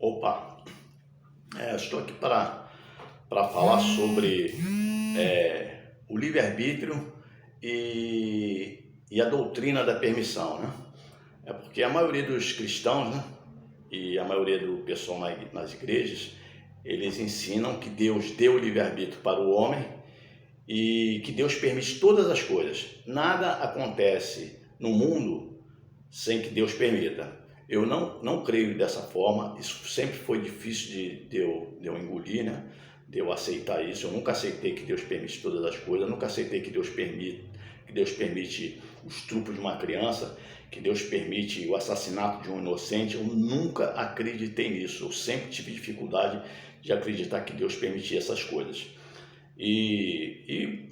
Opa, estou aqui para falar sobre o livre-arbítrio e a doutrina da permissão, né? É porque a maioria dos cristãos, né, e a maioria do pessoal nas igrejas, eles ensinam que Deus deu o livre-arbítrio para o homem e que Deus permite todas as coisas. Nada acontece no mundo sem que Deus permita. Eu não creio dessa forma, isso sempre foi difícil de eu engolir, né? De eu aceitar isso. Eu nunca aceitei que Deus permite todas as coisas, eu nunca aceitei que Deus permite os estupros de uma criança, que Deus permite o assassinato de um inocente. Eu nunca acreditei nisso, eu sempre tive dificuldade de acreditar que Deus permitia essas coisas. E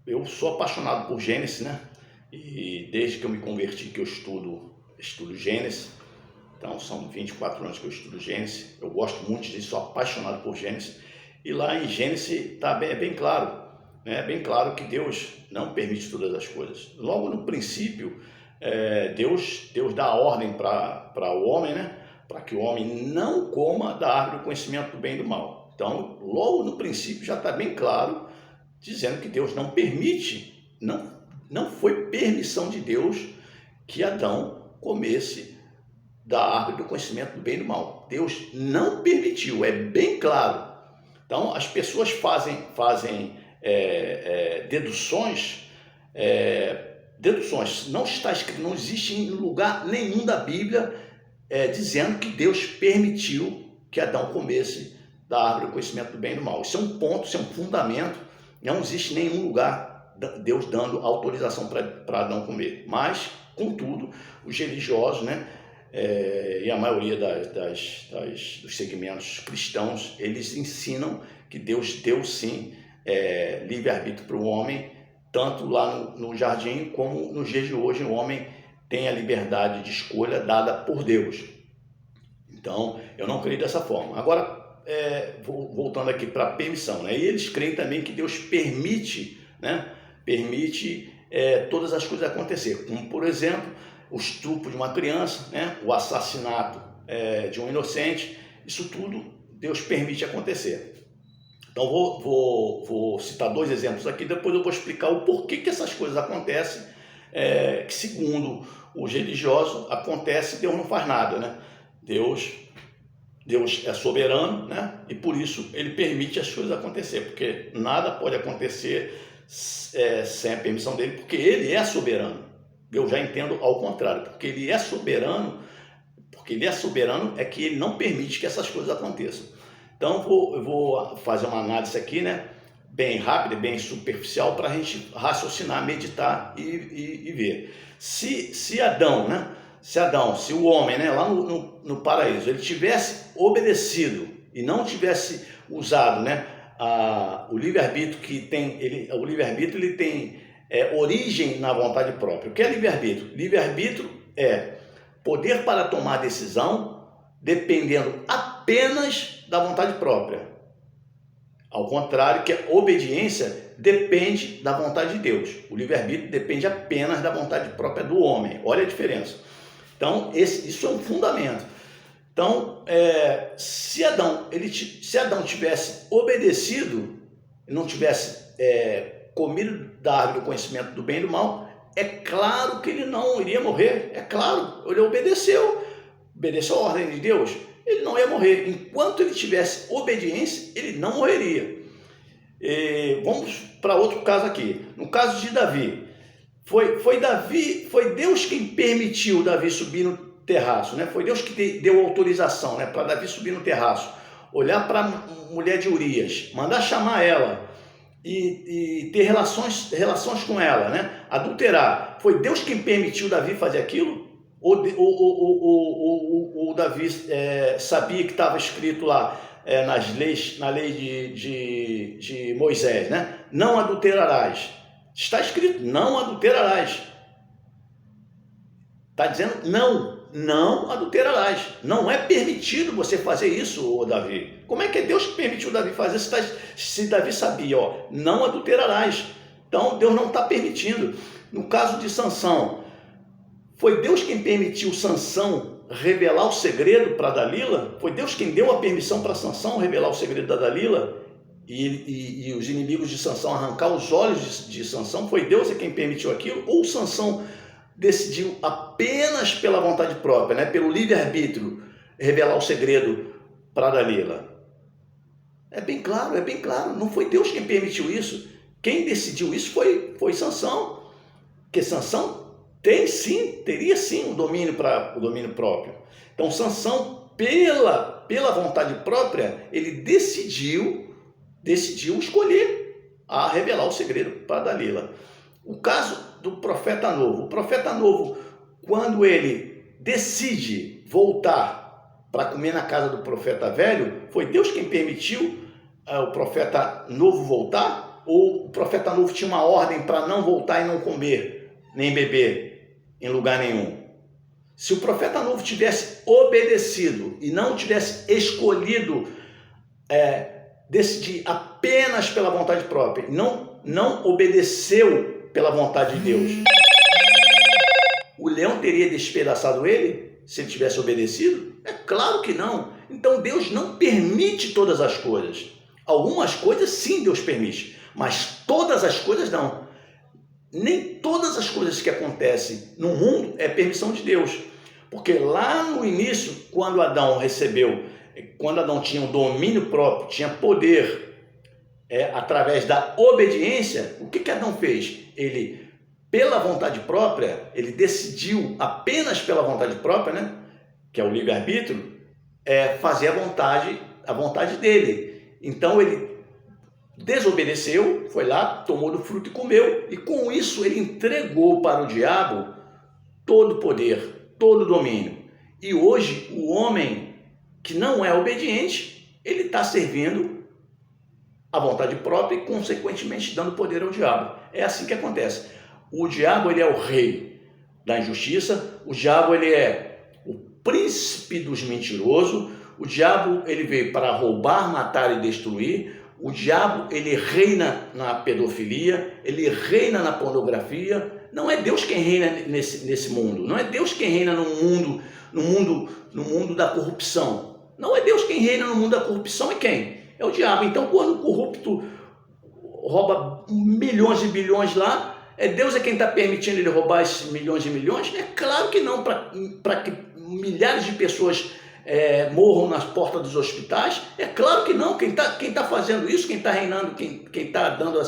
eu sou apaixonado por Gênesis, né? E desde que eu me converti que eu estudo Gênesis. Então são 24 anos que eu estudo Gênesis, eu gosto muito disso, sou apaixonado por Gênesis. E lá em Gênesis é bem claro, né? É bem claro que Deus não permite todas as coisas. Logo no princípio, Deus dá a ordem para o homem, né? Para que o homem não coma da árvore do conhecimento do bem e do mal. Então, logo no princípio já está bem claro, dizendo que Deus não permite, não foi permissão de Deus que Adão comesse da árvore do conhecimento do bem e do mal. Deus não permitiu, é bem claro. Então, as pessoas fazem deduções, não está escrito, não existe em lugar nenhum da Bíblia dizendo que Deus permitiu que Adão comesse da árvore do conhecimento do bem e do mal. Isso é um ponto, isso é um fundamento, não existe nenhum lugar Deus dando autorização para Adão comer. Mas, contudo, os religiosos, né, e a maioria dos segmentos cristãos, eles ensinam que Deus deu sim livre-arbítrio para o homem, tanto lá no jardim como nos dias de hoje o homem tem a liberdade de escolha dada por Deus. Então, eu não creio dessa forma. Agora, voltando aqui para a permissão, né? E eles creem também que Deus permite, né? Permite todas as coisas acontecer, como por exemplo o estupro de uma criança, né? O assassinato de um inocente. Isso tudo Deus permite acontecer. Então vou citar dois exemplos aqui, depois eu vou explicar o porquê que essas coisas acontecem, que segundo os religiosos acontece e Deus não faz nada, né? Deus é soberano, né? E por isso ele permite as coisas acontecer, porque nada pode acontecer sem a permissão dele, porque ele é soberano. Eu já entendo ao contrário, porque ele é soberano é que ele não permite que essas coisas aconteçam. Então eu vou fazer uma análise aqui, né, bem rápida, bem superficial, para a gente raciocinar, meditar e ver. Se Adão, né, se o homem, né, lá no paraíso, ele tivesse obedecido e não tivesse usado, né, o livre-arbítrio que tem, o livre-arbítrio ele tem origem na vontade própria. O que é livre-arbítrio? Livre-arbítrio é poder para tomar decisão dependendo apenas da vontade própria. Ao contrário, que a obediência depende da vontade de Deus. O livre-arbítrio depende apenas da vontade própria do homem. Olha a diferença. Então, isso é um fundamento. Então, se Adão tivesse obedecido, não tivesse comido da árvore do conhecimento do bem e do mal, é claro que ele não iria morrer. É claro, ele obedeceu a ordem de Deus, ele não ia morrer. Enquanto ele tivesse obediência, ele não morreria. Vamos para outro caso aqui. No caso de Davi, foi Deus quem permitiu Davi subir no terraço, né? Foi Deus que deu autorização, né, para Davi subir no terraço, olhar para a mulher de Urias, mandar chamar ela e ter relações com ela, né? Adulterar. Foi Deus quem permitiu Davi fazer aquilo? Ou Davi sabia que estava escrito lá na lei de Moisés, né? Não adulterarás. Está escrito, não adulterarás. Está dizendo não adulterarás. Não é permitido você fazer isso, Davi. Como é que é Deus que permitiu Davi fazer se Davi sabia, não adulterarás? Então Deus não está permitindo. No caso de Sansão, foi Deus quem permitiu Sansão revelar o segredo para Dalila, foi Deus quem deu a permissão para Sansão revelar o segredo da Dalila e os inimigos de Sansão arrancar os olhos de Sansão, foi Deus quem permitiu aquilo, ou Sansão decidiu apenas pela vontade própria, né, pelo livre-arbítrio, revelar o segredo para Dalila? É bem claro, não foi Deus quem permitiu isso. Quem decidiu isso foi Sansão, porque Sansão teria sim o domínio próprio. Então Sansão, pela vontade própria, ele decidiu escolher a revelar o segredo para Dalila. O caso do profeta novo. O profeta novo, quando ele decide voltar para comer na casa do profeta velho, foi Deus quem permitiu o profeta novo voltar? Ou o profeta novo tinha uma ordem para não voltar e não comer, nem beber em lugar nenhum? Se o profeta novo tivesse obedecido e não tivesse escolhido decidir apenas pela vontade própria, não obedeceu pela vontade de Deus, o leão teria despedaçado ele se ele tivesse obedecido? É claro que não. Então Deus não permite todas as coisas. Algumas coisas sim Deus permite, mas todas as coisas não. Nem todas as coisas que acontecem no mundo é permissão de Deus. Porque lá no início, quando Adão tinha um domínio próprio, tinha poder, através da obediência, o que Adão fez? Ele, pela vontade própria, ele decidiu apenas pela vontade própria, né, que é o livre-arbítrio, fazer a vontade dele. Então ele desobedeceu, foi lá, tomou do fruto e comeu, e com isso ele entregou para o diabo todo o poder, todo o domínio. E hoje o homem que não é obediente, ele está servindo a vontade própria e consequentemente dando poder ao diabo. É assim que acontece. O diabo, ele é o rei da injustiça, o diabo, ele é o príncipe dos mentirosos, o diabo, ele veio para roubar, matar e destruir. O diabo, ele reina na pedofilia, ele reina na pornografia. Não é Deus quem reina nesse mundo. Não é Deus quem reina no mundo da corrupção. Não é Deus quem reina no mundo da corrupção. É quem? É o diabo. Então, quando o corrupto rouba milhões e bilhões lá, Deus quem está permitindo ele roubar esses milhões e milhões? É claro que não, para que milhares de pessoas morram nas portas dos hospitais. É claro que não. Quem tá fazendo isso, quem está reinando, quem tá dando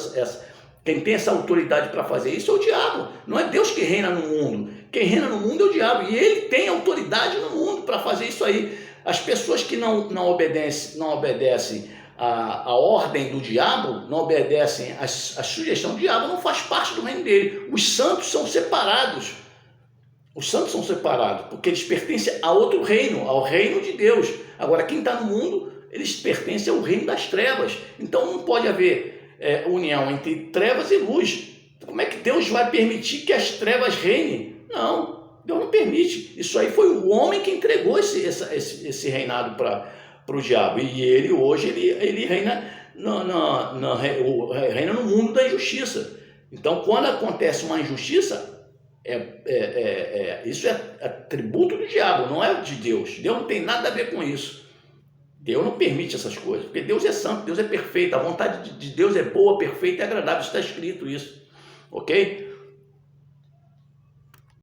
quem tem essa autoridade para fazer isso é o diabo. Não é Deus que reina no mundo. Quem reina no mundo é o diabo, e ele tem autoridade no mundo para fazer isso aí. As pessoas que não obedecem a ordem do diabo, não obedecem a sugestão do diabo, não faz parte do reino dele. Os santos são separados. Os santos são separados, porque eles pertencem a outro reino, ao reino de Deus. Agora, quem está no mundo, eles pertencem ao reino das trevas. Então não pode haver união entre trevas e luz. Como é que Deus vai permitir que as trevas reinem? Não, Deus não permite. Isso aí foi o homem que entregou esse reinado para o diabo. E ele hoje ele reina no mundo da injustiça. Então, quando acontece uma injustiça, isso é atributo do diabo, não é de Deus. Deus não tem nada a ver com isso. Deus não permite essas coisas, porque Deus é santo, Deus é perfeito, a vontade de Deus é boa, perfeita e agradável, está escrito isso, ok?